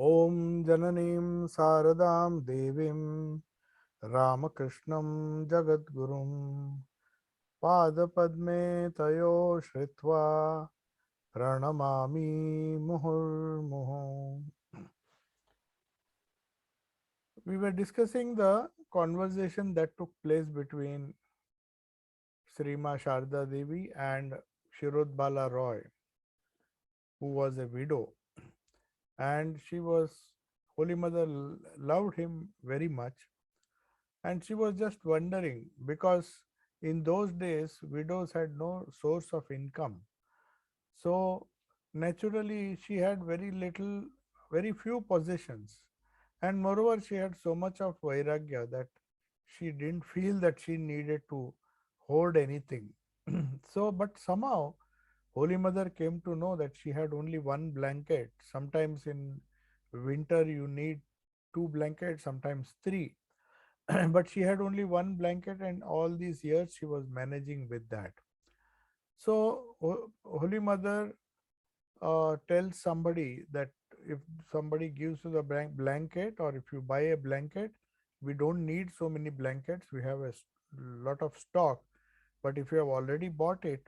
ॐ जननीं शारदां देवीं रामकृष्णं जगद्गुरुं पादपद्मे तयो श्रित्वा प्रणमामि मुहुर्मुहुः. We were discussing the conversation that took place between Srima Sharda Devi and Shirodbala Roy, who was a widow, and Holy Mother loved him very much, and she was just wondering because in those days widows had no source of income, so naturally she had very few possessions, and moreover she had so much of vairagya that she didn't feel that she needed to hoard anything. So but somehow Holy Mother came to know that she had only one blanket. Sometimes in winter you need two blankets, sometimes three. But she had only one blanket, and all these years she was managing with that. So Holy Mother tells somebody that if somebody gives you the blanket, or if you buy a blanket, we don't need so many blankets. We have a lot of stock. But if you have already bought it,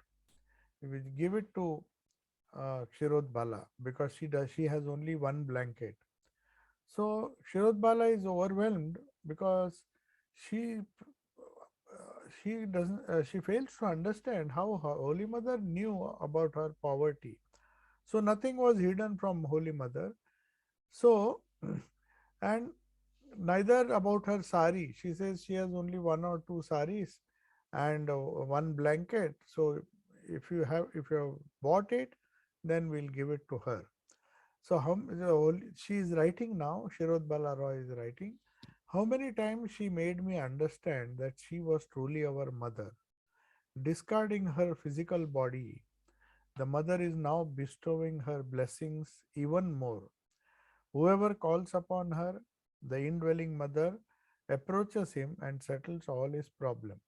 we give it to Shirod Bala, because she has only one blanket. So Shirod Bala is overwhelmed because she she fails to understand how her Holy Mother knew about her poverty. So nothing was hidden from Holy Mother. So and neither about her sari. She says she has only one or two saris and one blanket. So if you have bought it, then we'll give it to her. So she is writing now, Shirod Bala Roy is writing, how many times she made me understand that she was truly our mother. Discarding her physical body, the mother is now bestowing her blessings even more. Whoever calls upon her, the indwelling mother, approaches him and settles all his problem.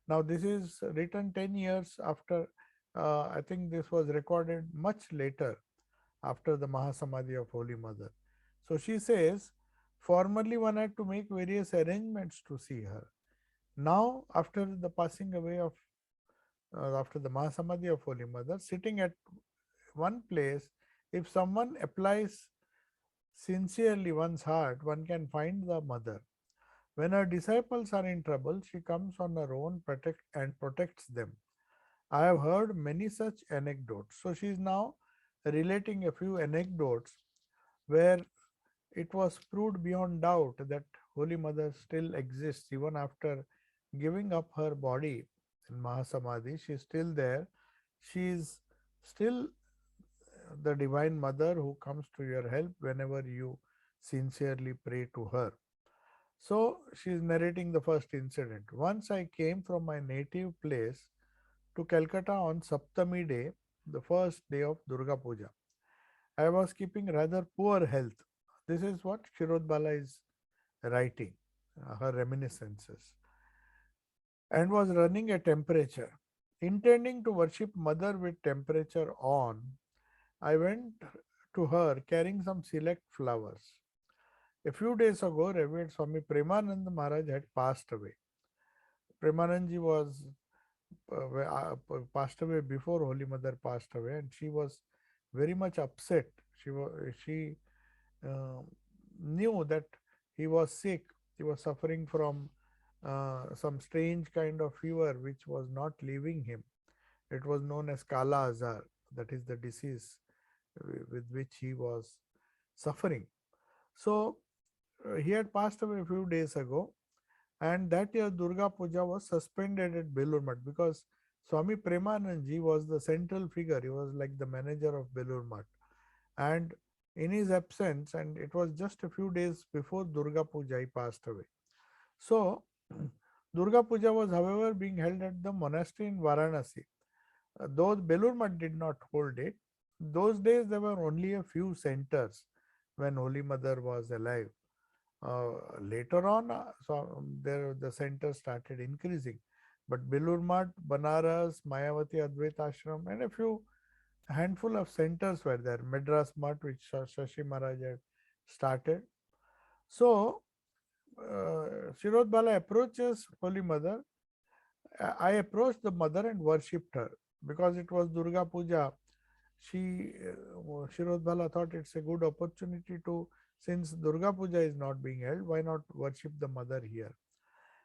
Now, this is written 10 years after, I think this was recorded much later after the Mahasamadhi of Holy Mother. So she says, formerly one had to make various arrangements to see her. Now, after the passing away of, after the Mahasamadhi of Holy Mother, sitting at one place, if someone applies sincerely one's heart, one can find the mother. When her disciples are in trouble, she comes on her own and protects them. I have heard many such anecdotes. So she is now relating a few anecdotes where it was proved beyond doubt that Holy Mother still exists even after giving up her body in Mahasamadhi. She is still there. She is still the Divine Mother who comes to your help whenever you sincerely pray to her. So she is narrating the first incident. Once I came from my native place to Calcutta on Saptami day, the first day of Durga Puja. I was keeping rather poor health. This is what Shirod Bala is writing, her reminiscences, and was running a temperature. Intending to worship Mother with temperature on, I went to her carrying some select flowers. A few days ago, Revered Swami Premanand Maharaj had passed away. Premanandji was passed away before Holy Mother passed away, and she was very much upset. She uh, knew that he was sick. He was suffering from some strange kind of fever which was not leaving him. It was known as Kala Azar, that is the disease with which he was suffering. So he had passed away a few days ago, and that year Durga Puja was suspended at Belur Math because Swami Premanandji was the central figure. He was like the manager of Belur Math. And in his absence, and it was just a few days before Durga Puja, he passed away. So, Durga Puja was, however, being held at the monastery in Varanasi. Though Belur Math did not hold it, those days there were only a few centers when Holy Mother was alive. Later on, the centers started increasing. But Belur Math, Banaras, Mayavati Advaita Ashram, and a few handful of centers were there. Madras Math, which Shashi Maharaj had started. So Shirod Bala approaches Holy Mother. I approached the mother and worshipped her because it was Durga Puja. Shirod Bala thought it's a good opportunity to, since Durga Puja is not being held, why not worship the mother here?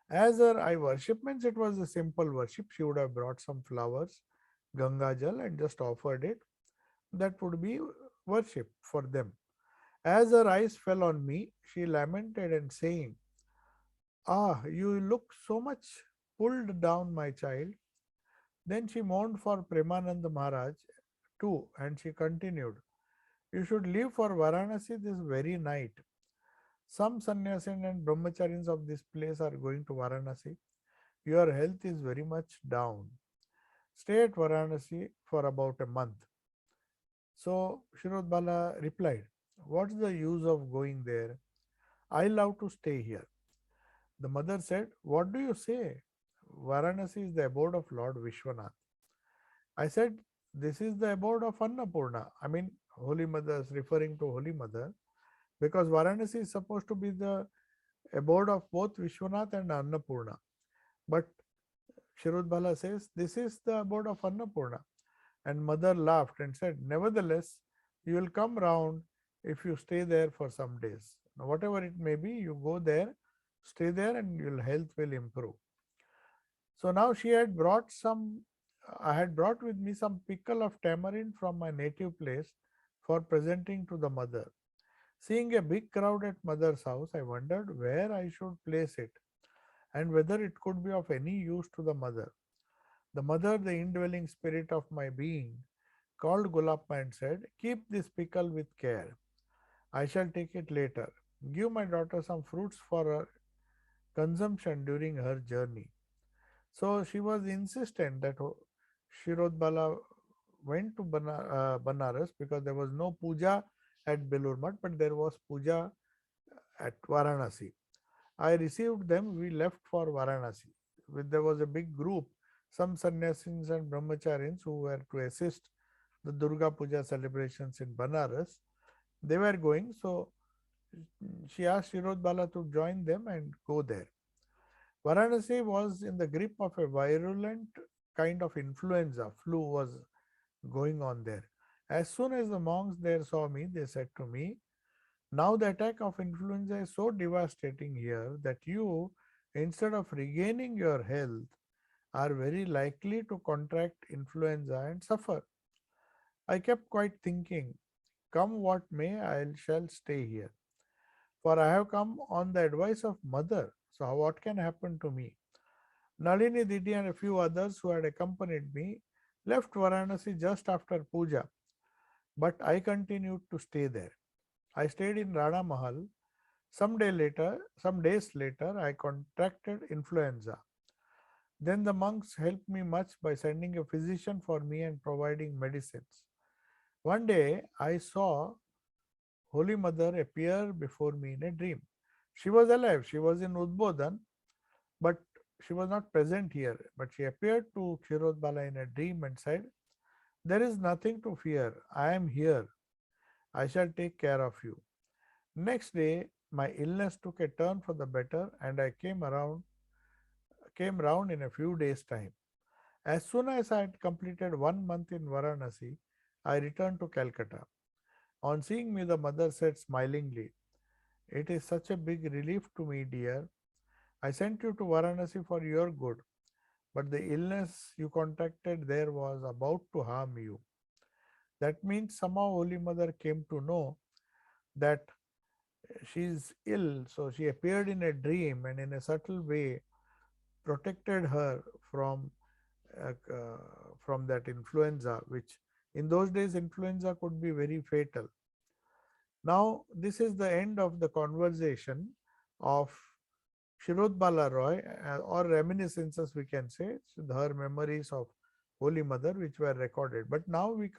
As her I worship means it was a simple worship. She would have brought some flowers, Ganga Jal, and just offered it. That would be worship for them. As her eyes fell on me, she lamented and saying, "Ah, you look so much pulled down, my child." Then she mourned for Premanand Maharaj too, and she continued, "You should leave for Varanasi this very night. Some sannyasin and brahmacharis of this place are going to Varanasi. Your health is very much down. Stay at Varanasi for about a month." So Shirod Bala replied, "What's the use of going there? I love to stay here." The mother said, "What do you say? Varanasi is the abode of Lord Vishwanath." I said, "This is the abode of Annapurna." I mean, Holy Mother is referring to Holy Mother because Varanasi is supposed to be the abode of both Vishwanath and Annapurna. But Shirud Bala says, "This is the abode of Annapurna." And mother laughed and said, "Nevertheless, you will come round if you stay there for some days. Now, whatever it may be, you go there, stay there, and your health will improve." So now she had brought some, I had brought with me some pickle of tamarind from my native place for presenting to the mother. Seeing a big crowd at mother's house, I wondered where I should place it and whether it could be of any use to the mother. The mother, the indwelling spirit of my being, called Gulapma and said, "Keep this pickle with care. I shall take it later. Give my daughter some fruits for her consumption during her journey." So she was insistent that Shirod Bala went to Banaras because there was no puja at Belur Math, but there was puja at Varanasi. I received them. We left for Varanasi. There was a big group, some sannyasins and brahmacharis who were to assist the Durga Puja celebrations in Banaras. They were going, so she asked Shirod Bala to join them and go there. Varanasi was in the grip of a virulent kind of influenza. Flu was going on there. As soon as the monks there saw me, they said to me, "Now the attack of influenza is so devastating here that you, instead of regaining your health, are very likely to contract influenza and suffer." I kept quite thinking, come what may, I shall stay here. For I have come on the advice of mother. So what can happen to me? Nalini Didi and a few others who had accompanied me left Varanasi just after puja, but I continued to stay there. I stayed in Rana Mahal. Some days later, I contracted influenza. Then the monks helped me much by sending a physician for me and providing medicines. One day, I saw Holy Mother appear before me in a dream. She was alive. She was in Udbodhan, but she was not present here. But she appeared to Kshirod Bala in a dream and said, "There is nothing to fear. I am here. I shall take care of you." Next day, my illness took a turn for the better, and I came round in a few days' time. As soon as I had completed 1 month in Varanasi, I returned to Calcutta. On seeing me, the mother said smilingly, "It is such a big relief to me, dear. I sent you to Varanasi for your good, but the illness you contracted there was about to harm you." That means somehow Holy Mother came to know that she is ill, so she appeared in a dream and in a subtle way protected her from that influenza, which in those days influenza could be very fatal. Now, this is the end of the conversation of Shirod Bala Roy, or reminiscences, we can say, her memories of Holy Mother, which were recorded. But now we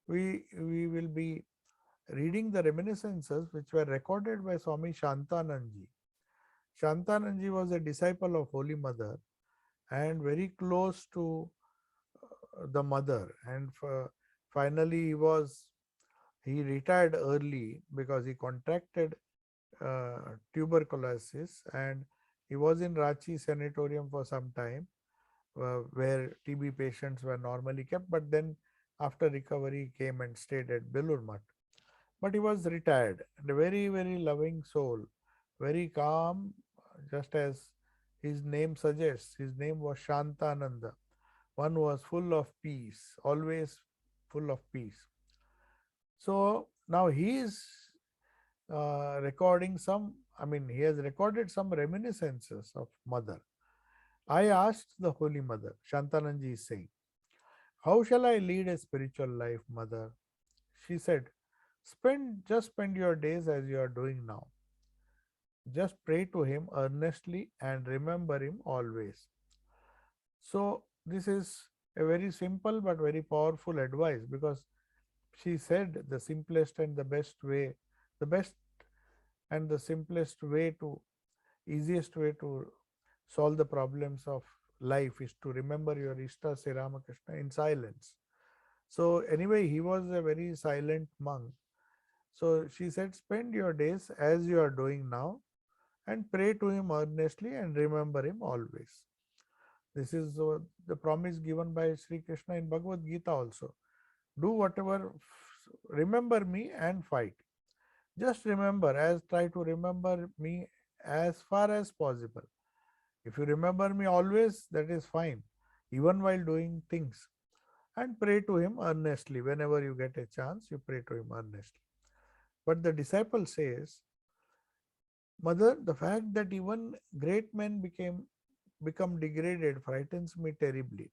will be reading the reminiscences which were recorded by Swami Shantanandji. Shantanandji was a disciple of Holy Mother and very close to the mother, and finally he was He retired early because he contracted tuberculosis, and he was in Ranchi sanatorium for some time, where TB patients were normally kept, but then after recovery he came and stayed at Belur Math. But he was retired and a very, very loving soul, very calm, just as his name suggests. His name was Shantananda. One was full of peace, always full of peace. So now he is recording some, I mean, he has recorded some reminiscences of Mother. I asked the Holy Mother, Shantananji is saying, how shall I lead a spiritual life, Mother? She said, spend your days as you are doing now. Just pray to him earnestly and remember him always. So this is a very simple but very powerful advice, because she said the simplest and the best way, the best and the simplest way to, easiest way to solve the problems of life is to remember your Ishta Sri Ramakrishna in silence. So anyway, he was a very silent monk. So she said, spend your days as you are doing now and pray to him earnestly and remember him always. This is the promise given by Sri Krishna in Bhagavad Gita also. Do whatever, remember me and fight. Just remember, as try to remember me as far as possible. If you remember me always, that is fine, even while doing things. And pray to him earnestly. Whenever you get a chance, you pray to him earnestly. But the disciple says, Mother, the fact that even great men become degraded frightens me terribly.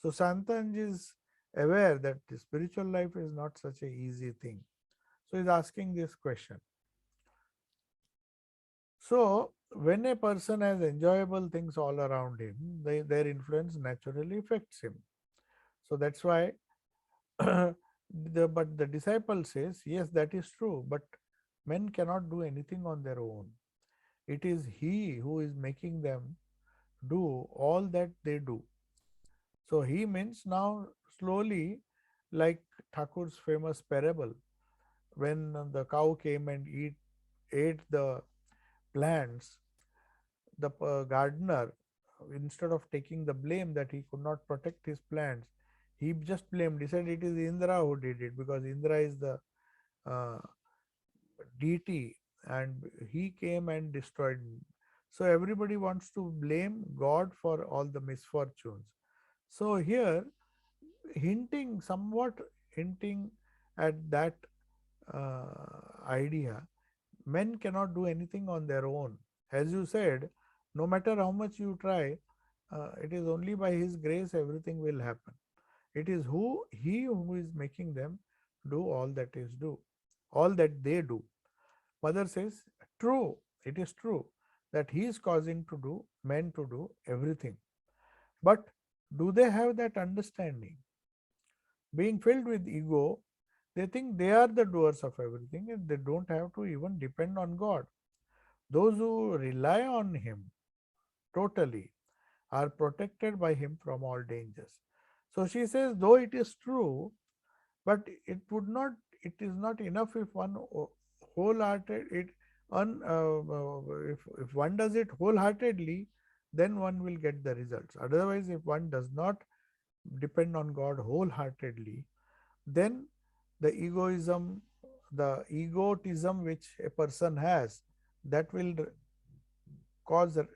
So Santanj is aware that the spiritual life is not such a easy thing. So he's asking this question. So when a person has enjoyable things all around him, their influence naturally affects him. So that's why but the disciple says, yes, that is true, but men cannot do anything on their own. It is he who is making them do all that they do. So he means now slowly, like Thakur's famous parable, when the cow came and ate the plants, the gardener, instead of taking the blame that he could not protect his plants, he just blamed. He said it is Indra who did it, because Indra is the uh, deity and he came and destroyed me. So everybody wants to blame God for all the misfortunes. So here, somewhat hinting at that idea, men cannot do anything on their own. As you said, no matter how much you try, it is only by His grace everything will happen. It is He who is making them do all that they do. Mother says, true, it is true that He is causing to do men to do everything. But do they have that understanding? Being filled with ego, they think they are the doers of everything and they don't have to even depend on God. Those who rely on Him totally are protected by Him from all dangers. So she says, though it is true, but it is not enough if one wholehearted, if one does it wholeheartedly, then one will get the results. Otherwise, if one does not depend on God wholeheartedly, then the egotism which a person has, that will cause a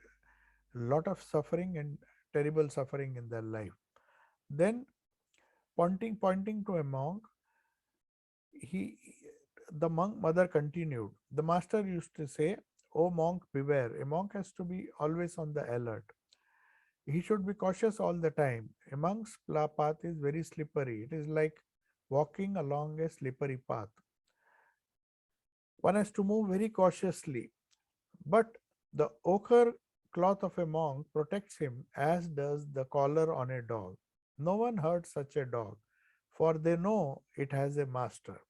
lot of suffering and terrible suffering in their life. Then pointing to a monk, he the monk mother continued. The master used to say, "O monk, beware. A monk has to be always on the alert. He should be cautious all the time. A monk's path is very slippery. It is like walking along a slippery path. One has to move very cautiously. But the ochre cloth of a monk protects him, as does the collar on a dog. No one hurts such a dog, for they know it has a master."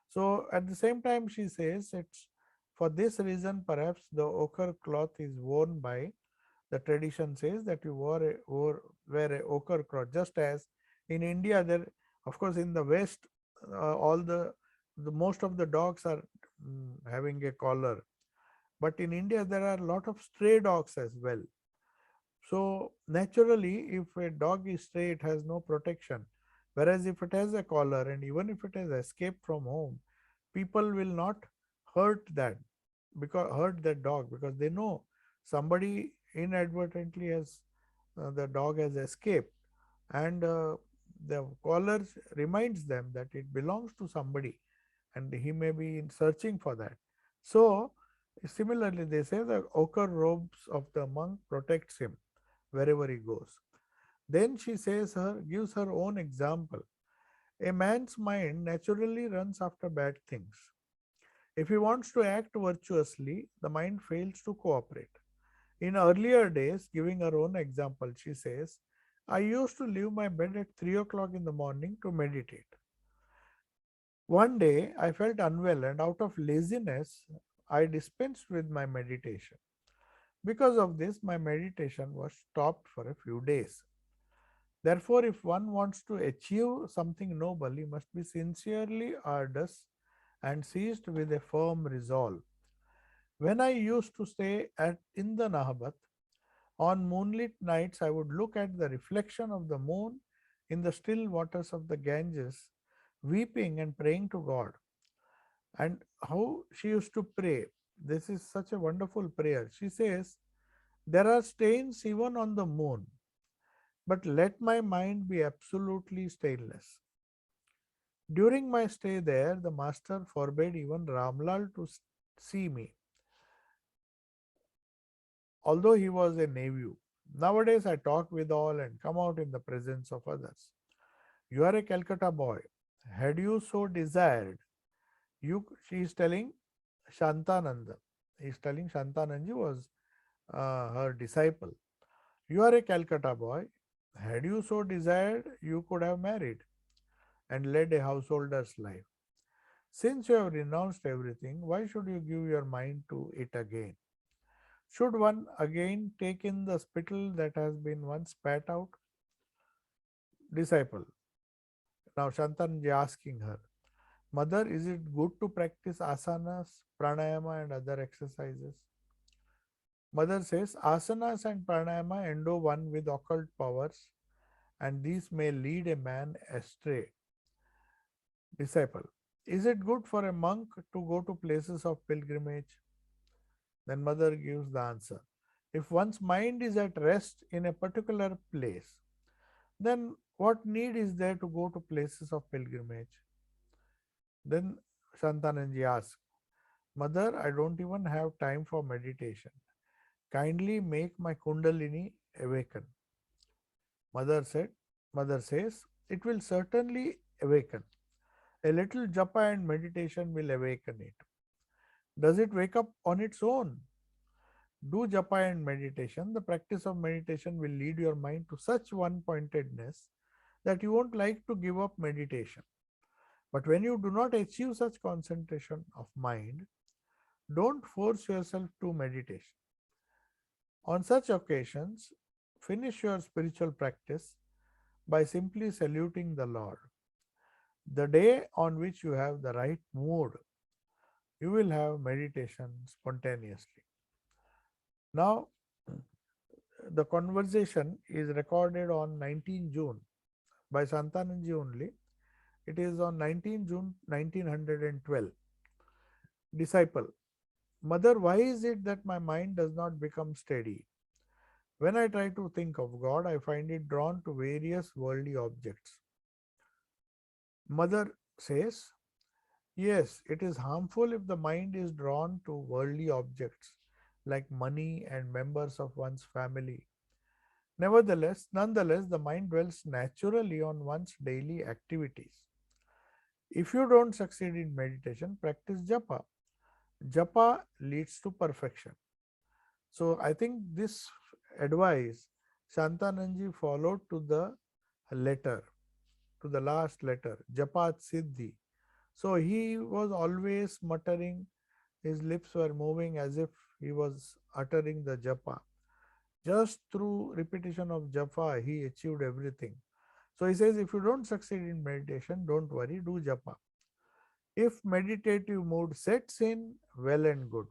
So at the same time, she says it's for this reason perhaps the ochre cloth is worn by, the tradition says that you wear a ochre cloth, just as in India there, of course, in the West, all the most of the dogs are having a collar, but in India there are a lot of stray dogs as well. So naturally, if a dog is stray, it has no protection. Whereas if it has a collar and even if it has escaped from home, people will not hurt that hurt that dog, because they know somebody inadvertently has the dog has escaped, and the collar reminds them that it belongs to somebody and he may be in searching for that. So similarly, they say the ochre robes of the monk protects him wherever he goes. Then she gives her own example. A man's mind naturally runs after bad things. If he wants to act virtuously, the mind fails to cooperate. In earlier days, giving her own example, she says, I used to leave my bed at 3 o'clock in the morning to meditate. One day, I felt unwell, and out of laziness, I dispensed with my meditation. Because of this, my meditation was stopped for a few days. Therefore, if one wants to achieve something noble, he must be sincerely arduous and seized with a firm resolve. When I used to stay in the Nahabat, on moonlit nights I would look at the reflection of the moon in the still waters of the Ganges, weeping and praying to God. And how she used to pray. This is such a wonderful prayer. She says, there are stains even on the moon, but let my mind be absolutely stainless. During my stay there, the master forbade even Ramlal to see me, although he was a nephew. Nowadays, I talk with all and come out in the presence of others. You are a Calcutta boy. Had you so desired, she is telling Shantananda. He is telling Shantananji was her disciple. You are a Calcutta boy. Had you so desired, you could have married and led a householder's life. Since you have renounced everything, why should you give your mind to it again? Should one again take in the spittle that has been once spat out? Disciple. Now Shantanji asking her, Mother, is it good to practice asanas, pranayama and other exercises? Mother says, asanas and pranayama endow one with occult powers, and these may lead a man astray. Disciple. Is it good for a monk to go to places of pilgrimage? Then mother gives the answer. If one's mind is at rest in a particular place, then what need is there to go to places of pilgrimage? Then Shantananji asks, Mother, I don't even have time for meditation. Kindly make my Kundalini awaken. Mother said, Mother says, it will certainly awaken. A little japa and meditation will awaken it. Does it wake up on its own? Do japa and meditation. The practice of meditation will lead your mind to such one pointedness that you won't like to give up meditation. But when you do not achieve such concentration of mind, don't force yourself to meditation. On such occasions, finish your spiritual practice by simply saluting the Lord. The day on which you have the right mood, you will have meditation spontaneously. Now, the conversation is recorded on 19 June by Shantananji only. It is on 19 June 1912. Disciple. Mother, why is it that my mind does not become steady? When I try to think of God, I find it drawn to various worldly objects. Mother says, yes, it is harmful if the mind is drawn to worldly objects like money and members of one's family. Nonetheless, the mind dwells naturally on one's daily activities. If you don't succeed in meditation, practice japa. Japa leads to perfection. So I think this advice Shantananji followed to the letter, to the last letter, Japat Siddhi. So he was always muttering, his lips were moving as if he was uttering the japa. Just through repetition of japa, he achieved everything. So he says, if you don't succeed in meditation, don't worry, do japa. If meditative mood sets in, well and good.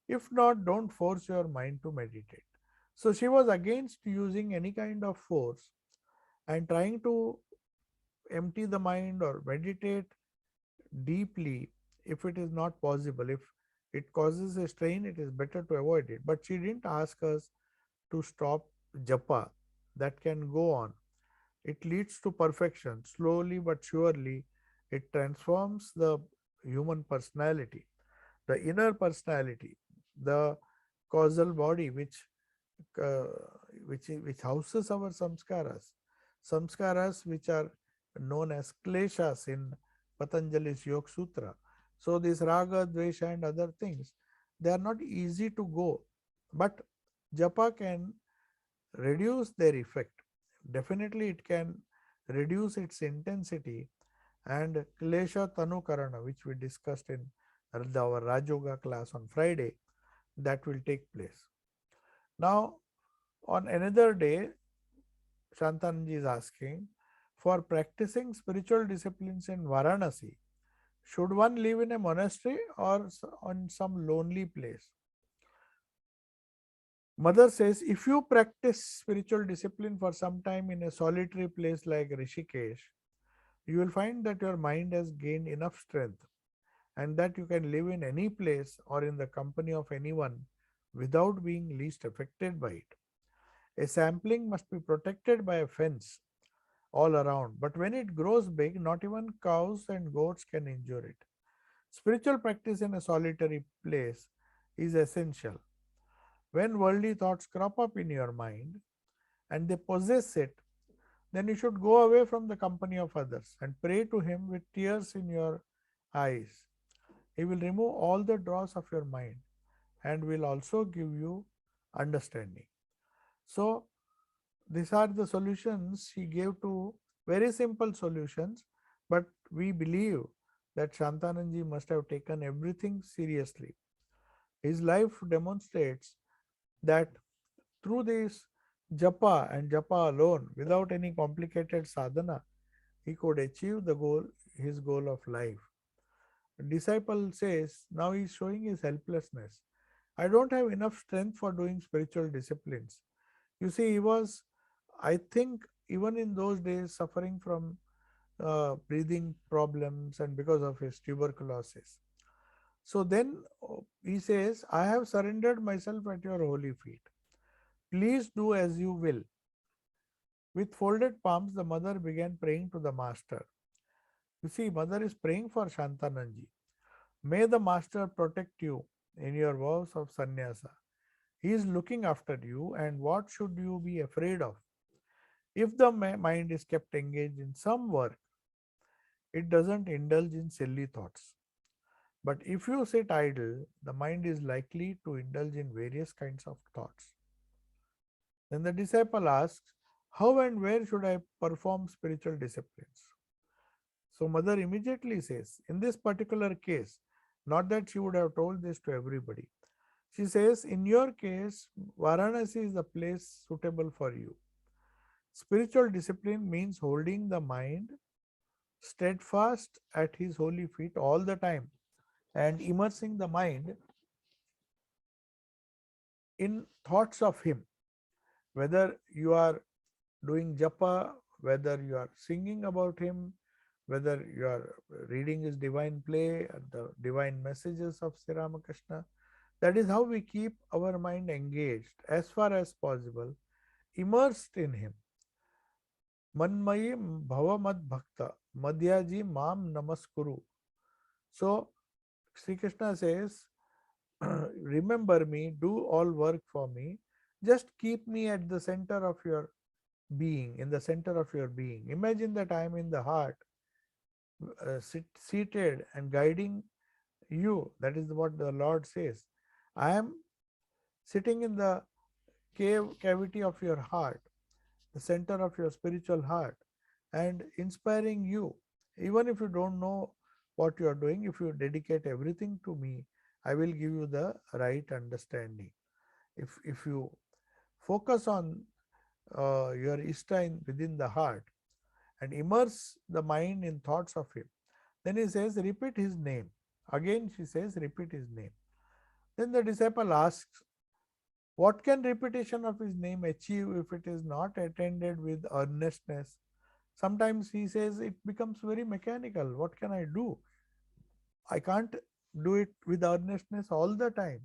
If not, don't force your mind to meditate. So she was against using any kind of force and trying to empty the mind or meditate deeply if it is not possible. If it causes a strain, it is better to avoid it. But she didn't ask us to stop japa. That can go on. It leads to perfection. Slowly but surely, it transforms the human personality, the inner personality, the causal body uh, which houses our samskaras which are known as kleshas in Patanjali's Yoga Sutra. So this raga, dvesha, and other things, they are not easy to go, but japa can reduce their effect. Definitely, it can reduce its intensity, and klesha tanukarana, which we discussed in our Rajoga class on Friday, that will take place. Now, on another day, Shantanji is asking, for practicing spiritual disciplines in Varanasi, should one live in a monastery or on some lonely place? Mother says, if you practice spiritual discipline for some time in a solitary place like Rishikesh, you will find that your mind has gained enough strength and that you can live in any place or in the company of anyone without being least affected by it. A sapling must be protected by a fence all around, but when it grows big, not even cows and goats can injure it. Spiritual practice in a solitary place is essential. When worldly thoughts crop up in your mind and they possess it, then you should go away from the company of others and pray to Him with tears in your eyes. He will remove all the dross of your mind and will also give you understanding. So, these are the solutions he gave to, very simple solutions, but we believe that Shantananji must have taken everything seriously. His life demonstrates that through this japa and japa alone, without any complicated sadhana, he could achieve the goal, his goal of life. A disciple says, now he is showing his helplessness. I don't have enough strength for doing spiritual disciplines. You see, he was, I think, even in those days, suffering from breathing problems and because of his tuberculosis. So then he says, I have surrendered myself at your holy feet. Please do as you will. With folded palms, the mother began praying to the master. You see, mother is praying for Shantananji. May the master protect you in your vows of sannyasa. He is looking after you, and what should you be afraid of? If the mind is kept engaged in some work, it doesn't indulge in silly thoughts. But if you sit idle, the mind is likely to indulge in various kinds of thoughts. Then the disciple asks, how and where should I perform spiritual disciplines? So mother immediately says, in this particular case, not that she would have told this to everybody. She says, in your case, Varanasi is the place suitable for you. Spiritual discipline means holding the mind steadfast at his holy feet all the time and immersing the mind in thoughts of him. Whether you are doing japa, whether you are singing about him, whether you are reading his divine play, the divine messages of Sri Ramakrishna, that is how we keep our mind engaged as far as possible, immersed in him. Manmayi bhava mad bhakta, madhyaji mam namaskuru. So Sri Krishna says, remember me, do all work for me, just keep me at the center of your being, in the center of your being. Imagine that I am in the heart, seated and guiding you. That is what the Lord says. I am sitting in the cavity of your heart, the center of your spiritual heart, and inspiring you. Even if you don't know what you are doing, if you dedicate everything to me, I will give you the right understanding. If you focus on your Ishta within the heart and immerse the mind in thoughts of him, Then he says, repeat his name. Again she says, repeat his name. Then the disciple asks, what can repetition of his name achieve if it is not attended with earnestness? Sometimes he says it becomes very mechanical. What can I do? I can't do it with earnestness all the time.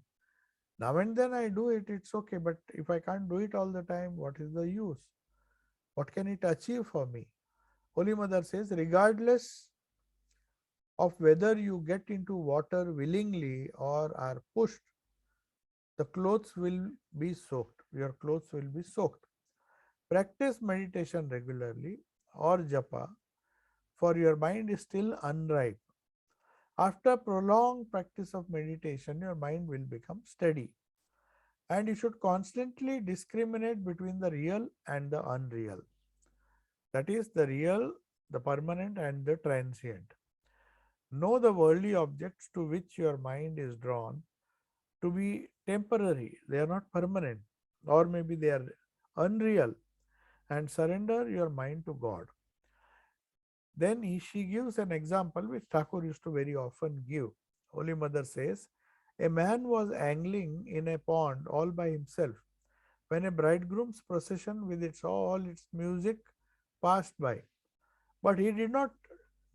Now and then I do it, it's okay. But if I can't do it all the time, what is the use? What can it achieve for me? Holy Mother says, regardless of whether you get into water willingly or are pushed, the clothes will be soaked. Your clothes will be soaked. Practice meditation regularly or japa, for your mind is still unripe. After prolonged practice of meditation, your mind will become steady. And you should constantly discriminate between the real and the unreal. That is, the real, the permanent, and the transient. Know the worldly objects to which your mind is drawn to be temporary, they are not permanent, or maybe they are unreal, and surrender your mind to God. Then she gives an example which Thakur used to very often give. Holy Mother says, a man was angling in a pond all by himself when a bridegroom's procession with all its music passed by. But he did not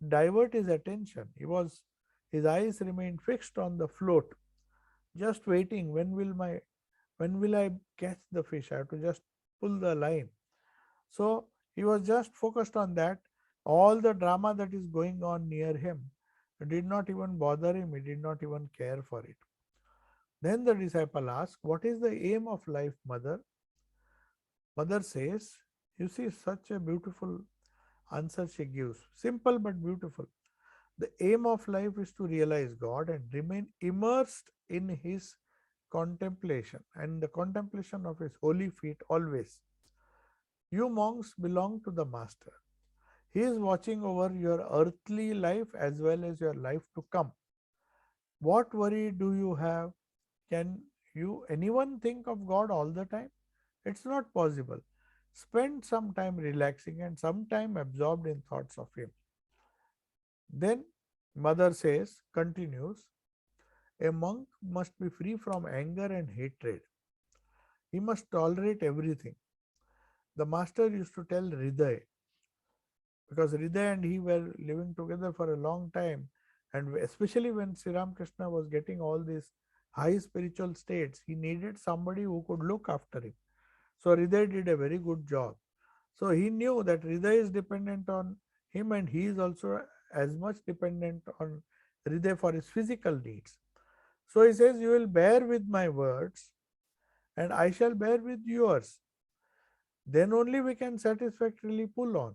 divert his attention. His eyes remained fixed on the float, just waiting. When will I catch the fish? I have to just pull the line. So he was just focused on that. All the drama that is going on near him did not even bother him. He did not even care for it. Then the disciple asked, what is the aim of life, Mother? Mother says, you see, such a beautiful answer she gives. Simple but beautiful. The aim of life is to realize God and remain immersed in His contemplation and the contemplation of His holy feet always. You monks belong to the Master. He is watching over your earthly life as well as your life to come. What worry do you have? Can anyone think of God all the time? It's not possible. Spend some time relaxing and some time absorbed in thoughts of Him. Then Mother says, continues, a monk must be free from anger and hatred. He must tolerate everything. The master used to tell Hriday, because Hriday and he were living together for a long time, and especially when Sri Ramakrishna was getting all these high spiritual states, he needed somebody who could look after him. So Hriday did a very good job. So he knew that Hriday is dependent on him and he is also as much dependent on Hriday for his physical needs. So he says, you will bear with my words and I shall bear with yours. Then only we can satisfactorily pull on.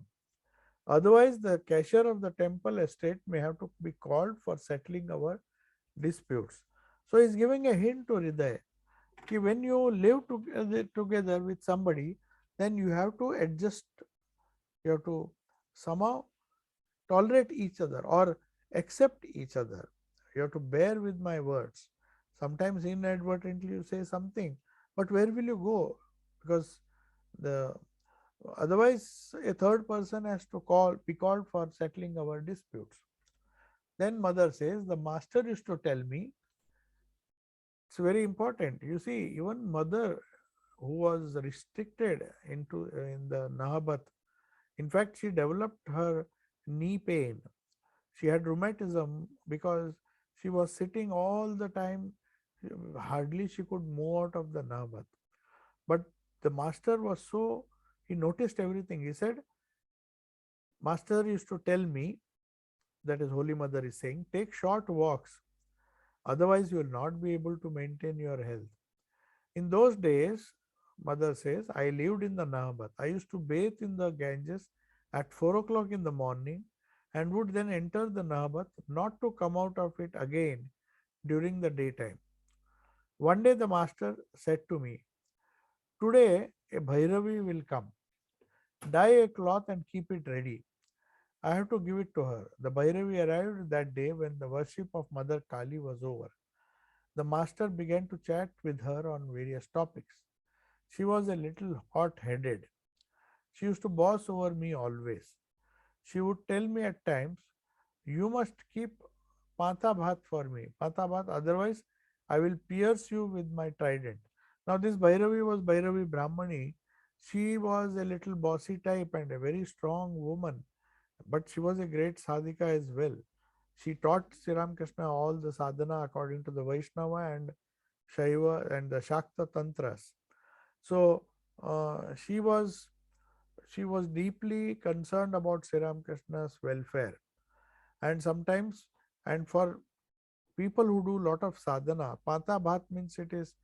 Otherwise, the cashier of the temple estate may have to be called for settling our disputes. So he's giving a hint to Hriday. When you live together with somebody, then you have to adjust, you have to somehow tolerate each other or accept each other. You have to bear with my words. Sometimes inadvertently you say something, but where will you go? Because the otherwise a third person has to be called for settling our disputes. Then Mother says, the master used to tell me, it's very important. You see, even Mother who was restricted in the Nahabat, in fact, she developed her knee pain. She had rheumatism because she was sitting all the time. Hardly she could move out of the Nahabat. But the master was so, he noticed everything. He said, Master used to tell me, that is Holy Mother is saying, take short walks. Otherwise, you will not be able to maintain your health. In those days, Mother says, I lived in the Nahabat. I used to bathe in the Ganges at 4 o'clock in the morning and would then enter the Nahabat, not to come out of it again during the daytime. One day the master said to me, today a Bhairavi will come. Dye a cloth and keep it ready. I have to give it to her. The Bhairavi arrived that day when the worship of Mother Kali was over. The master began to chat with her on various topics. She was a little hot-headed. She used to boss over me always. She would tell me at times, You must keep pata bhat for me. Pata bhat, otherwise I will pierce you with my trident. Now this Bhairavi was Bhairavi Brahmani. She was a little bossy type and a very strong woman, but she was a great sadhika as well. She taught Sri Ramakrishna all the sadhana according to the Vaishnava and Shaiva and the Shakta Tantras. So she was deeply concerned about Sri Ramakrishna's welfare, and sometimes, and for people who do lot of sadhana, pata bhat means it is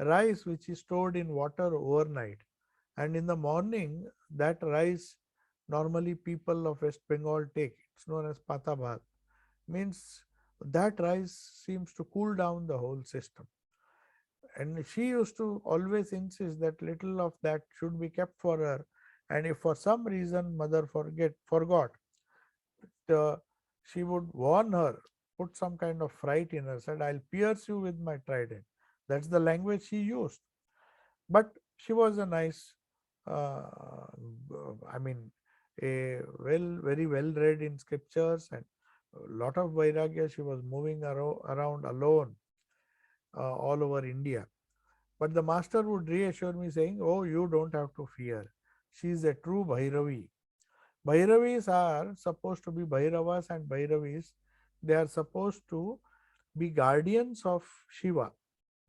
rice which is stored in water overnight, and in the morning that rice normally people of West Bengal take. It's known as pata bhat. Means that rice seems to cool down the whole system. And she used to always insist that little of that should be kept for her. And if for some reason mother forgot, uh, she would warn her, put some kind of fright in her, said, I'll pierce you with my trident. That's the language she used. But she was a nice, uh, I mean, very well read in scriptures and a lot of Vairagya. She was moving around alone all over India. But the master would reassure me, saying, oh, you don't have to fear. She is a true Bhairavi. Bhairavis are supposed to be Bhairavas and Bhairavis. They are supposed to be guardians of Shiva.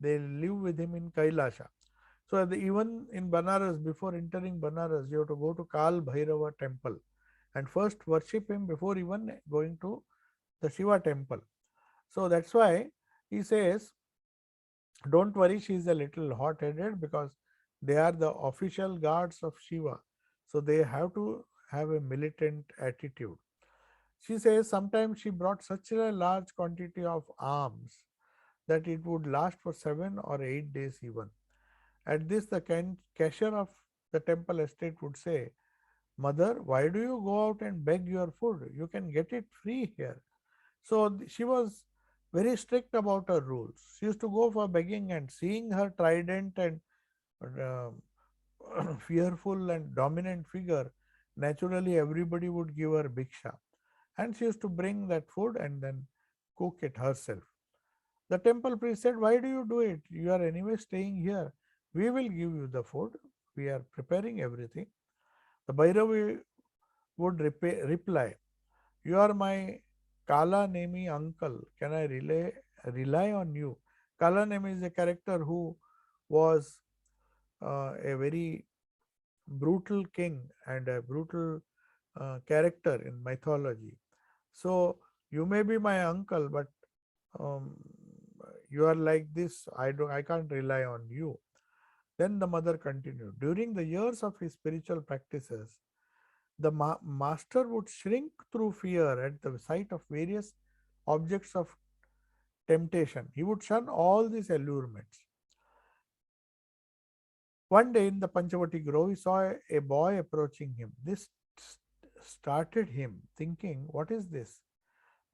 They live with him in Kailasha. So even in Banaras, before entering Banaras, you have to go to Kal Bhairava temple and first worship him before even going to the Shiva temple. So that's why he says, don't worry, she is a little hot headed because they are the official guards of Shiva. So they have to have a militant attitude. She says sometimes she brought such a large quantity of alms that it would last for 7 or 8 days even. At this, the cashier of the temple estate would say, Mother, why do you go out and beg your food? You can get it free here. So she was very strict about her rules. She used to go for begging, and seeing her trident and uh, fearful and dominant figure, naturally everybody would give her bhiksha. And she used to bring that food and then cook it herself. The temple priest said, why do you do it? You are anyway staying here. We will give you the food. We are preparing everything. The Bhairavi would reply, you are my Kala Nemi uncle. Can I rely on you? Kala Nemi is a character who was a very brutal king and a brutal character in mythology. So you may be my uncle, but um, you are like this. I can't rely on you. Then the mother continued. During the years of his spiritual practices, the master would shrink through fear at the sight of various objects of temptation. He would shun all these allurements. One day in the Panchavati Grove, he saw a boy approaching him. This started him thinking, what is this?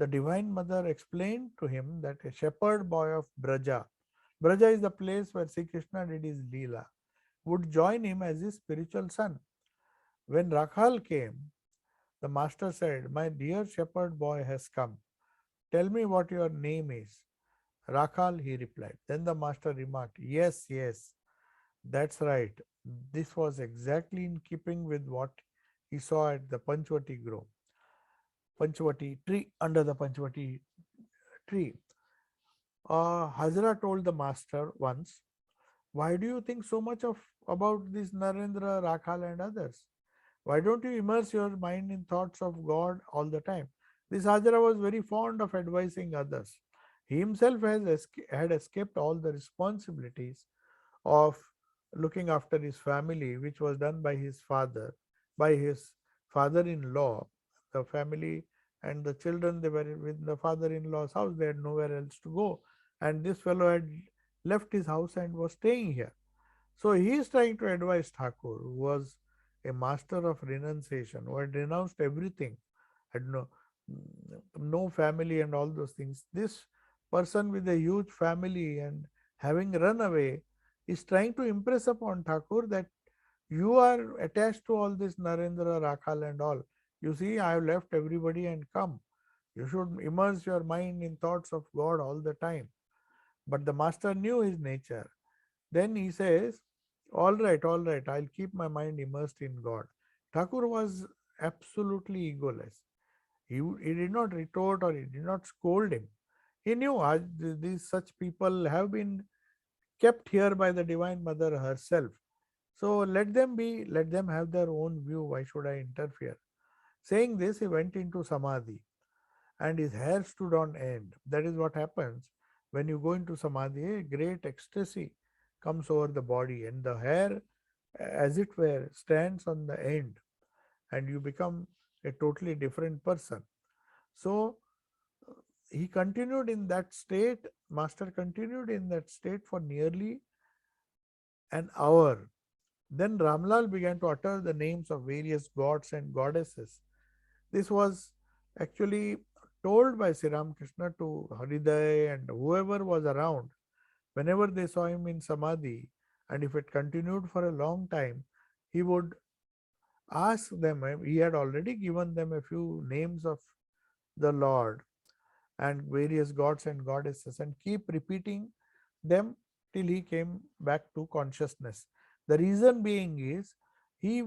The Divine Mother explained to him that a shepherd boy of Braja, Braja is the place where Sri Krishna did his Leela, would join him as his spiritual son. When Rakhal came, the master said, my dear shepherd boy has come. Tell me what your name is. Rakhal, he replied. Then the master remarked, yes, yes, that's right. This was exactly in keeping with what he saw at the Panchavati Grove, Panchavati tree, under the Panchavati tree. Hazra told the master once, why do you think so much of about this Narendra, Rakhal and others? Why don't you immerse your mind in thoughts of God all the time? This Hajra was very fond of advising others. He himself had escaped all the responsibilities of looking after his family, which was done by his father-in-law. The family and the children, they were with the father-in-law's house. They had nowhere else to go. And this fellow had left his house and was staying here. So he is trying to advise Thakur, who was a master of renunciation, who had renounced everything, had no family and all those things. This person with a huge family and having run away is trying to impress upon Thakur that you are attached to all this Narendra, Rakhal and all. You see, I have left everybody and come. You should immerse your mind in thoughts of God all the time. But the master knew his nature. Then he says, all right, I'll keep my mind immersed in God. Thakur was absolutely egoless. He did not retort or he did not scold him. He knew these such people have been kept here by the Divine Mother herself. So let them be, let them have their own view. Why should I interfere? Saying this, he went into Samadhi and his hair stood on end. That is what happens when you go into Samadhi. A great ecstasy comes over the body, and the hair, as it were, stands on the end, and you become a totally different person. So he continued in that state, Master continued in that state for nearly an hour. Then Ramlal began to utter the names of various gods and goddesses. This was actually told by Sri Ramakrishna to Hariday and whoever was around. Whenever they saw him in Samadhi, and if it continued for a long time, he would ask them, he had already given them a few names of the Lord and various gods and goddesses, and keep repeating them till he came back to consciousness. The reason being is he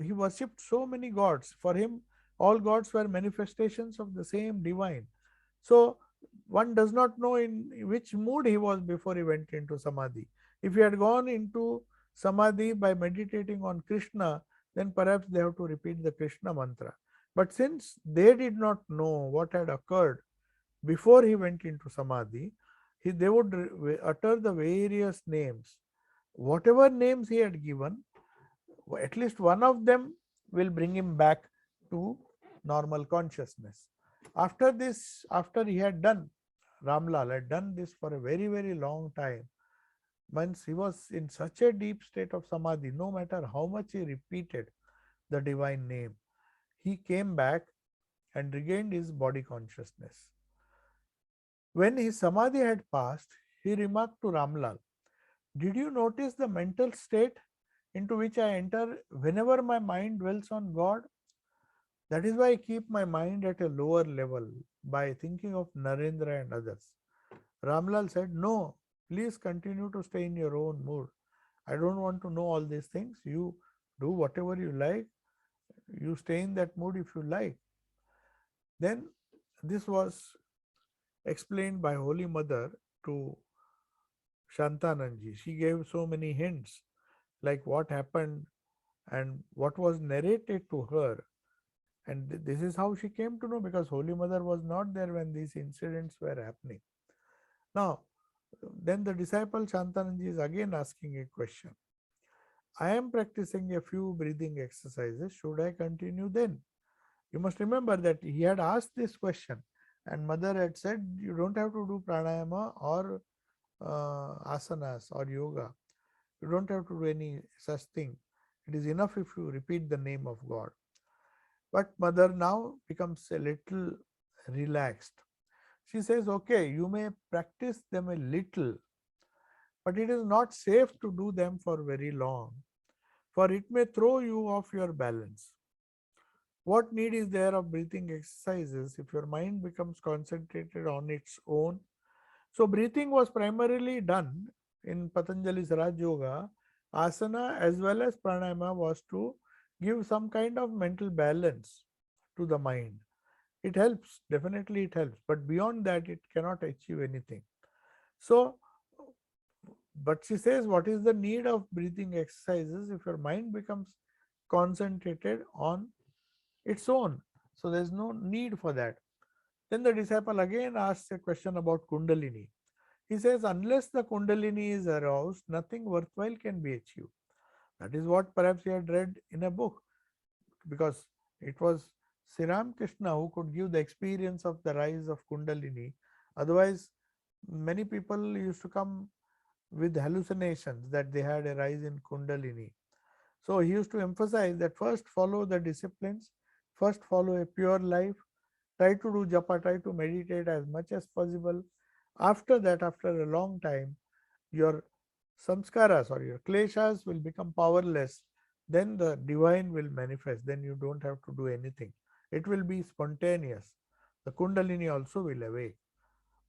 he worshipped so many gods. For him, all gods were manifestations of the same divine. So one does not know in which mood he was before he went into Samadhi. If he had gone into Samadhi by meditating on Krishna, then perhaps they have to repeat the Krishna mantra. But since they did not know what had occurred before he went into Samadhi, they would utter the various names. Whatever names he had given, at least one of them will bring him back to normal consciousness. After this, after he had done, Ramlal had done this for a very, very long time. Once he was in such a deep state of samadhi, no matter how much he repeated the divine name, he came back and regained his body consciousness. When his samadhi had passed, he remarked to Ramlal, "Did you notice the mental state into which I enter whenever my mind dwells on God? That is why I keep my mind at a lower level by thinking of Narendra and others." Ramlal said, "No, please continue to stay in your own mood. I don't want to know all these things. You do whatever you like. You stay in that mood if you like." Then this was explained by Holy Mother to Shantananji. She gave so many hints, like what happened and what was narrated to her. And this is how she came to know, because Holy Mother was not there when these incidents were happening. Now, then the disciple Shantananji is again asking a question. "I am practicing a few breathing exercises. Should I continue then?" You must remember that he had asked this question, and Mother had said, "You don't have to do pranayama or asanas or yoga. You don't have to do any such thing. It is enough if you repeat the name of God." But Mother now becomes a little relaxed. She says, "Okay, you may practice them a little, but it is not safe to do them for very long, for it may throw you off your balance. What need is there of breathing exercises if your mind becomes concentrated on its own?" So, breathing was primarily done in Patanjali's Raj Yoga. Asana as well as pranayama was to give some kind of mental balance to the mind. It helps, definitely it helps, but beyond that, it cannot achieve anything. So, but she says, what is the need of breathing exercises if your mind becomes concentrated on its own? So, there is no need for that. Then the disciple again asks a question about Kundalini. He says, unless the Kundalini is aroused, nothing worthwhile can be achieved. That is what perhaps he had read in a book, because it was Sri Ramakrishna who could give the experience of the rise of Kundalini. Otherwise, many people used to come with hallucinations that they had a rise in Kundalini. So he used to emphasize that first follow the disciplines, first follow a pure life, try to do japa, try to meditate as much as possible. After that, after a long time, your samskaras or your kleshas will become powerless. Then the divine will manifest. Then you don't have to do anything. It will be spontaneous. the Kundalini also will awake.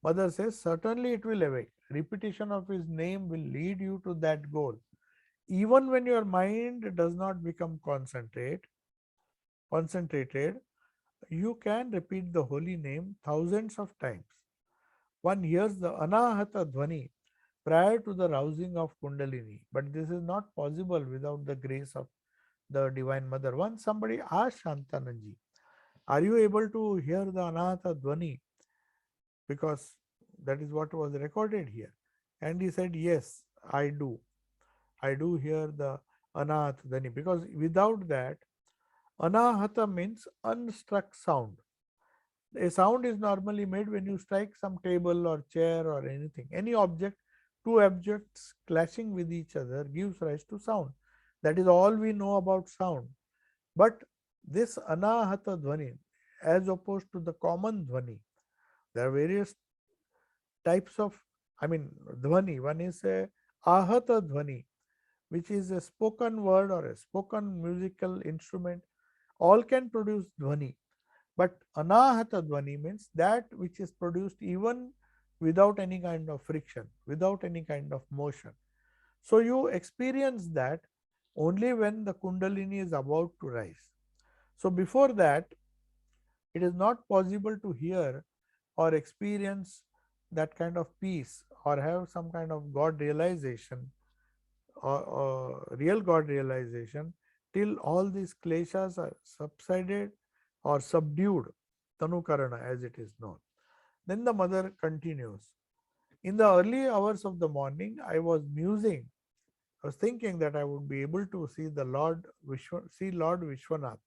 Mother says, certainly it will awake. Repetition of his name will lead you to that goal. Even when your mind does not become concentrated, you can repeat the holy name thousands of times. One hears the Anahata Dhvani prior to the rousing of Kundalini, but this is not possible without the grace of the Divine Mother. Once somebody asked Shantananji, are you able to hear the Anahata Dhvani? Because that is what was recorded here. And he said, yes, I do. I do hear the Anahata Dhvani, because without that, Anahata means unstruck sound. A sound is normally made when you strike some table or chair or anything. Any object, two objects clashing with each other gives rise to sound. That is all we know about sound. But this Anahata Dhvani, as opposed to the common Dhvani, there are various types of, Dhvani. One is a Ahata Dhvani, which is a spoken word or a spoken musical instrument. All can produce Dhvani. But Anahata Dhvani means that which is produced even without any kind of friction, without any kind of motion. So you experience that only when the Kundalini is about to rise. So before that, it is not possible to hear or experience that kind of peace or have some kind of God realization, or real God realization, till all these kleshas are subsided or subdued, Tanukarana as it is known. Then the mother continues. In the early hours of the morning, I was musing. I was thinking that I would be able to see Lord Vishwanath.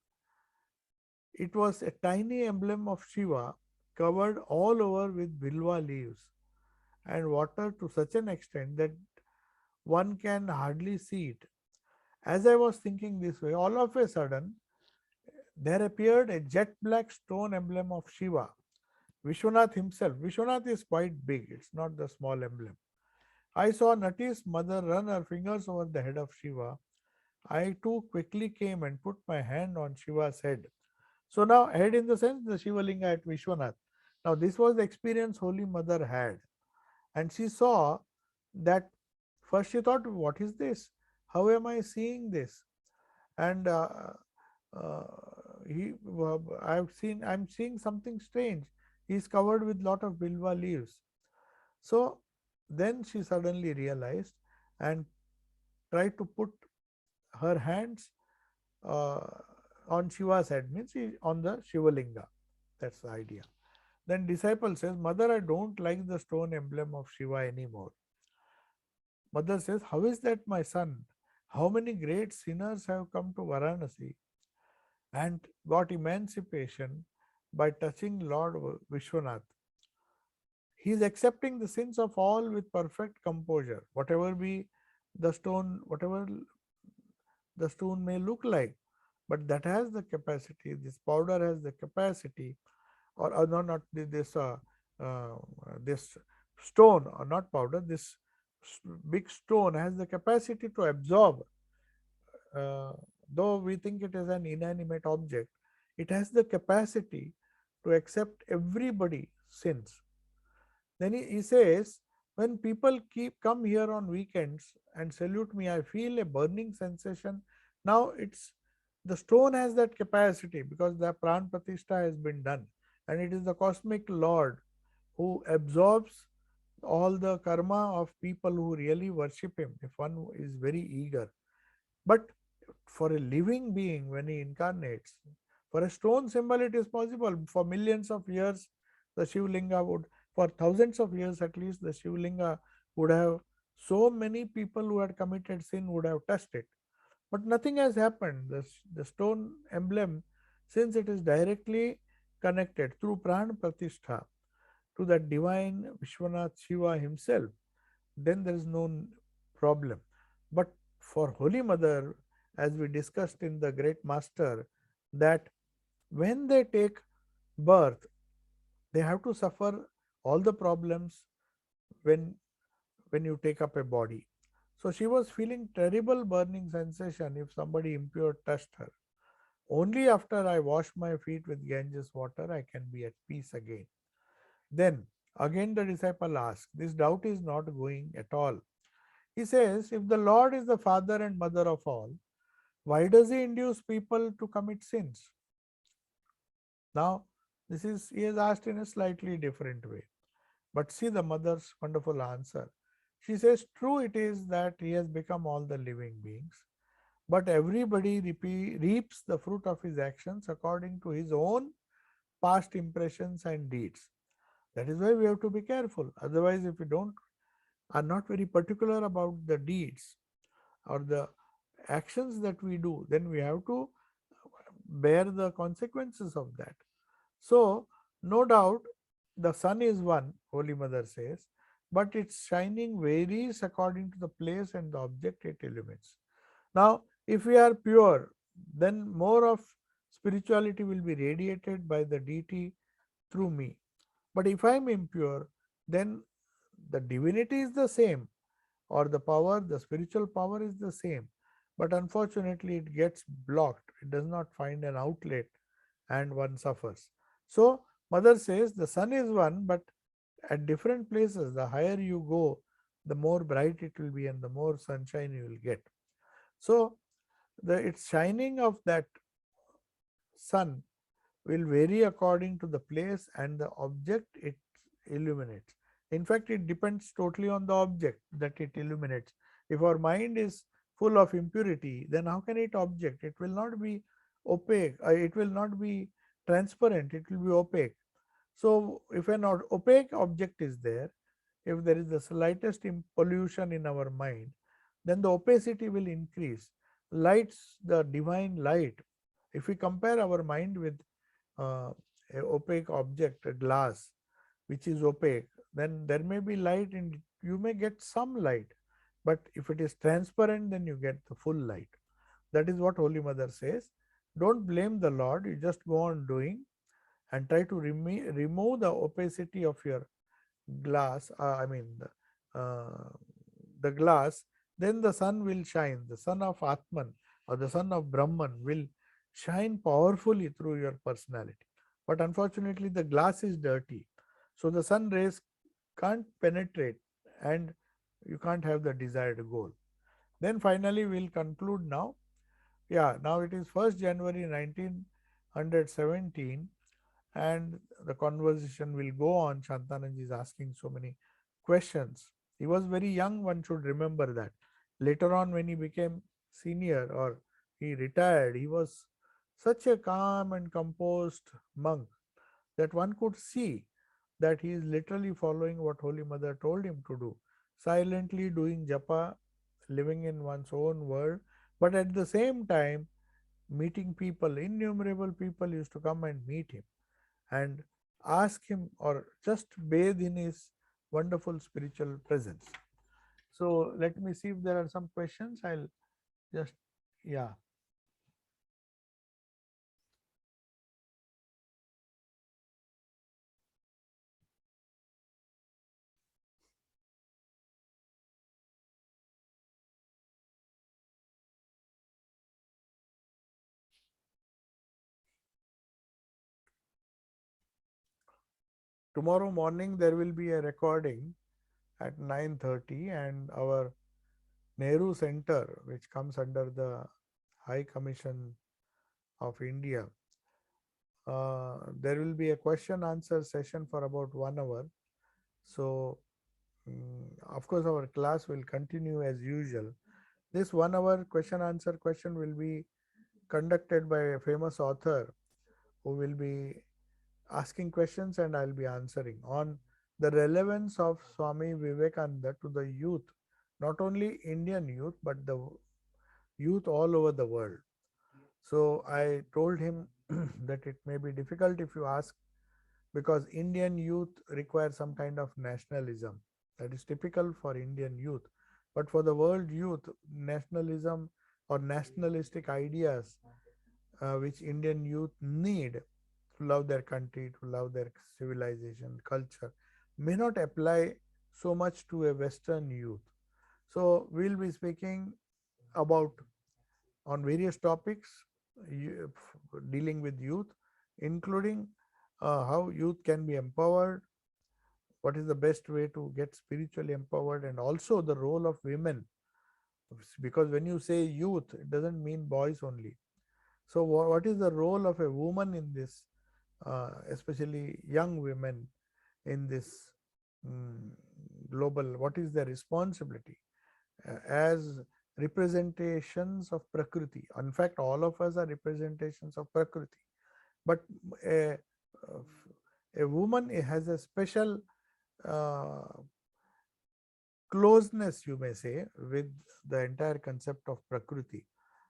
It was a tiny emblem of Shiva covered all over with bilwa leaves and water to such an extent that one can hardly see it. As I was thinking this way, all of a sudden there appeared a jet black stone emblem of Shiva, Vishwanath himself. Vishwanath is quite big, it's not the small emblem. I saw Nati's mother run her fingers over the head of Shiva. I too quickly came and put my hand on Shiva's head. So now, head in the sense the Shiva Linga at Vishwanath. Now, this was the experience Holy Mother had. And she saw that first she thought, what is this? How am I seeing this? And uh, I'm seeing something strange. He's covered with lot of bilva leaves. So then she suddenly realized and tried to put her hands uh, on Shiva's head, means on the Shivalinga. That's the idea. Then disciple says, Mother, I don't like the stone emblem of Shiva anymore. Mother says, how is that, my son? How many great sinners have come to Varanasi and got emancipation by touching Lord Vishwanath? He is accepting the sins of all with perfect composure, whatever be the stone, whatever the stone may look like. But that has the capacity, this powder has the capacity, or no, not uh, this stone, or not powder, this big stone has the capacity to absorb, uh, though we think it is an inanimate object, it has the capacity to accept everybody's sins. Then he says, when people come here on weekends and salute me, I feel a burning sensation. Now it's the stone has that capacity because the pran pratishtha has been done, and it is the cosmic Lord who absorbs all the karma of people who really worship him, if one is very eager. But for a living being, when he incarnates, for a stone symbol, it is possible. For millions of years, the Shivlinga would, for thousands of years at least, the Shivlinga would have, so many people who had committed sin would have touched it. But nothing has happened. The stone emblem, since it is directly connected through Pran Pratishtha to that divine Vishwanath Shiva himself, then there is no problem. But for Holy Mother, as we discussed in the Great Master, that when they take birth, they have to suffer all the problems when you take up a body. So she was feeling terrible burning sensation if somebody impure touched her. Only after I wash my feet with Ganges water, I can be at peace again. Then again the disciple asks, this doubt is not going at all. He says, if the Lord is the father and mother of all, why does he induce people to commit sins? Now, this is he is asked in a slightly different way. But see the mother's wonderful answer. She says, true it is that he has become all the living beings, but everybody reaps the fruit of his actions according to his own past impressions and deeds. That is why we have to be careful. Otherwise, if we don't are not very particular about the deeds or the actions that we do, then we have to bear the consequences of that. So, no doubt, the sun is one, Holy Mother says, but its shining varies according to the place and the object it illuminates. Now, if we are pure, then more of spirituality will be radiated by the deity through me. But if I am impure, then the divinity is the same, or the power, the spiritual power is the same. But unfortunately, it gets blocked. It does not find an outlet and one suffers. So, Mother says the sun is one, but at different places, the higher you go, the more bright it will be and the more sunshine you will get. So, its shining of that sun will vary according to the place and the object it illuminates. In fact, it depends totally on the object that it illuminates. If our mind is full of impurity, then how can it object? It will not be opaque, it will not be transparent, it will be opaque. So, if an opaque object is there, if there is the slightest pollution in our mind, then the opacity will increase. Lights, the divine light, if we compare our mind with uh, a opaque object, a glass, which is opaque, then there may be light and you may get some light. But if it is transparent, then you get the full light. That is what Holy Mother says. Don't blame the Lord, you just go on doing and try to remove the opacity of your glass, the glass, then the sun will shine. The sun of Atman or the sun of Brahman will shine powerfully through your personality. But unfortunately, the glass is dirty. So the sun rays can't penetrate and you can't have the desired goal. Then finally, we'll conclude now. Yeah, now it is 1st January 1917 and the conversation will go on. Shantananji is asking so many questions. He was very young, one should remember that. Later on, when he became senior or he retired, he was such a calm and composed monk that one could see that he is literally following what Holy Mother told him to do, silently doing japa, living in one's own world, but at the same time meeting people. Innumerable people used to come and meet him and ask him or just bathe in his wonderful spiritual presence. So let me see if there are some questions. I'll just, yeah. Tomorrow morning there will be a recording at 9:30 and our Nehru Center, which comes under the High Commission of India, there will be a question answer session for about 1 hour. So, of course, our class will continue as usual. This 1 hour question answer question will be conducted by a famous author who will be asking questions and I'll be answering on the relevance of Swami Vivekananda to the youth, not only Indian youth, but the youth all over the world. So I told him that it may be difficult if you ask because Indian youth require some kind of nationalism that is typical for Indian youth. But for the world youth, nationalism or nationalistic ideas which Indian youth need to love their country, to love their civilization, culture, may not apply so much to a Western youth. So we'll be speaking about on various topics dealing with youth, including how youth can be empowered, what is the best way to get spiritually empowered, and also the role of women. Because when you say youth, it doesn't mean boys only. So, what is the role of a woman in this, especially young women in this mm, global? What is their responsibility as representations of Prakriti? In fact, all of us are representations of Prakriti. But a, a woman has a special uh, closeness, you may say, with the entire concept of Prakriti.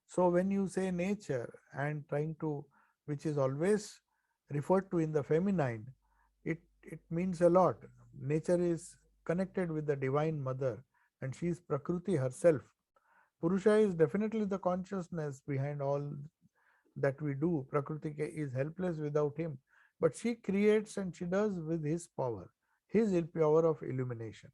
So when you say nature and trying to, which is always referred to in the feminine, it means a lot. Nature is connected with the divine mother, and she is Prakriti herself. Purusha is definitely the consciousness behind all that we do. Prakriti is helpless without him, but she creates and she does with his power, his power of illumination.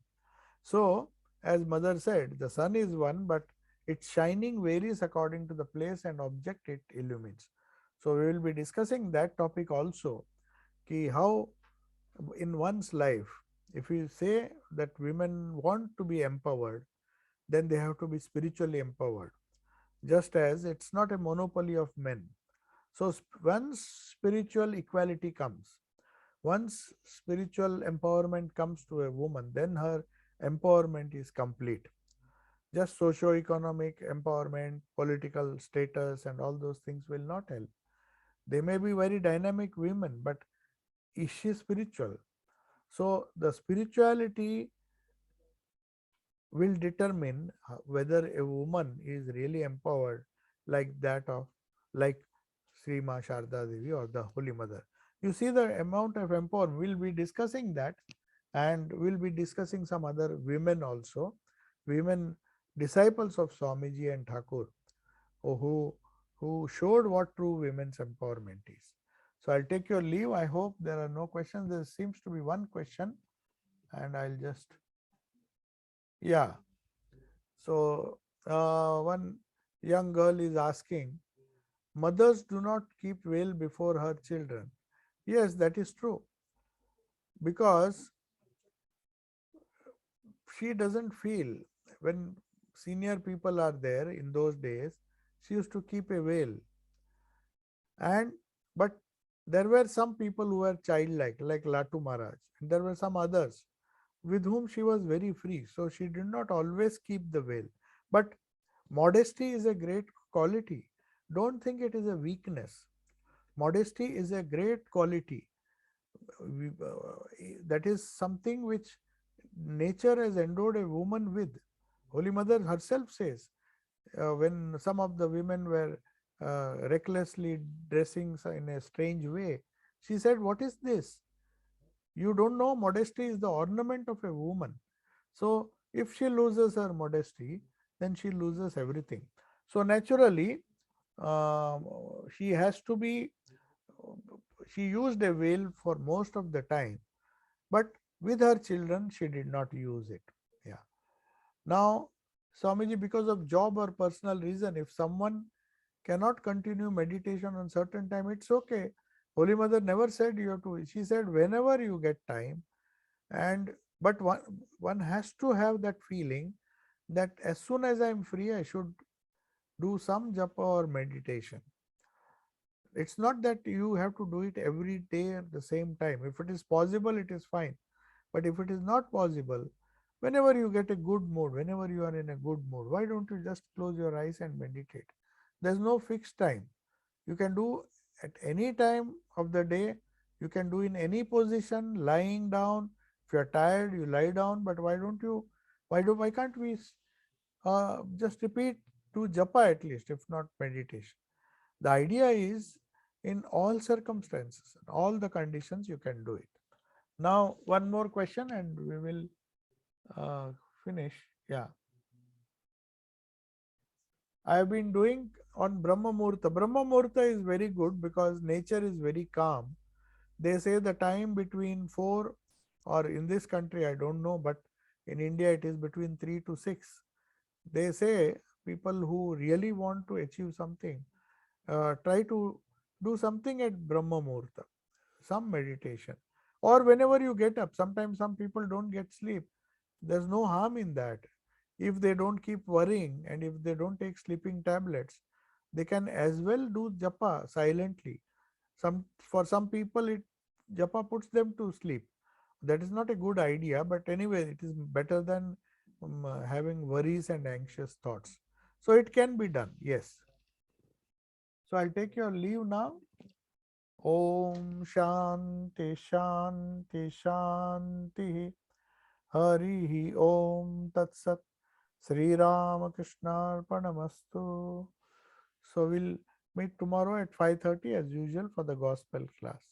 So, as mother said, the sun is one, but its shining varies according to the place and object it illumines. So, we will be discussing that topic also, ki how in one's life, if you say that women want to be empowered, then they have to be spiritually empowered, just as it's not a monopoly of men. So, once spiritual equality comes, once spiritual empowerment comes to a woman, then her empowerment is complete. Just socio-economic empowerment, political status, and all those things will not help. They may be very dynamic women, but is she spiritual? So, the spirituality will determine whether a woman is really empowered like that of like Sri Ma Sharda Devi or the Holy Mother. You see the amount of empowerment. We'll be discussing that, and we'll be discussing some other women also, women disciples of Swamiji and Thakur, who showed what true women's empowerment is. So I'll take your leave. I hope there are no questions. There seems to be one question, and I'll just yeah. So one young girl is asking, mothers do not keep veil before her children. Yes, that is true, because she doesn't feel, when senior people are there in those days, she used to keep a veil. And but there were some people who were childlike, like Latu Maharaj, and there were some others with whom she was very free. So she did not always keep the veil. But modesty is a great quality. Don't think it is a weakness. Modesty is a great quality. That is something which nature has endowed a woman with. Holy Mother herself says, when some of the women were recklessly dressing in a strange way, she said, "What is this? You don't know modesty is the ornament of a woman." So, if she loses her modesty, then she loses everything. So, naturally, um, she has to be, she used a veil for most of the time, but with her children, she did not use it. Yeah. Now, Swamiji, because of job or personal reason, if someone cannot continue meditation on certain time, it's okay. Holy Mother never said you have to. She said whenever you get time, and but one has to have that feeling that as soon as I am free, I should do some japa or meditation. It's not that you have to do it every day at the same time. If it is possible, it is fine. But if it is not possible, whenever you get a good mood, whenever you are in a good mood, why don't you just close your eyes and meditate? There's no fixed time. You can do at any time of the day. You can do in any position, lying down. If you are tired, you lie down. But why don't you? Why can't we just repeat to japa at least, if not meditation? The idea is in all circumstances, all the conditions, you can do it. Now, one more question and we will uh, finish. Yeah. I have been doing on Brahma Muhurta. Brahma Muhurta is very good because nature is very calm. They say the time between 4, or in this country, I don't know, but in India it is between 3 to 6. They say people who really want to achieve something, try to do something at Brahma Muhurta, some meditation. Or whenever you get up, sometimes some people don't get sleep. There's no harm in that. If they don't keep worrying and if they don't take sleeping tablets, they can as well do japa silently. For some people, it japa puts them to sleep. That is not a good idea, but anyway, it is better than having worries and anxious thoughts. So it can be done. Yes. So I'll take your leave now. Om Shanti Shanti Shanti. Hari Om Tat Sat. Sri Ramakrishna Arpanamastu. So we'll meet tomorrow at 5:30 as usual for the gospel class.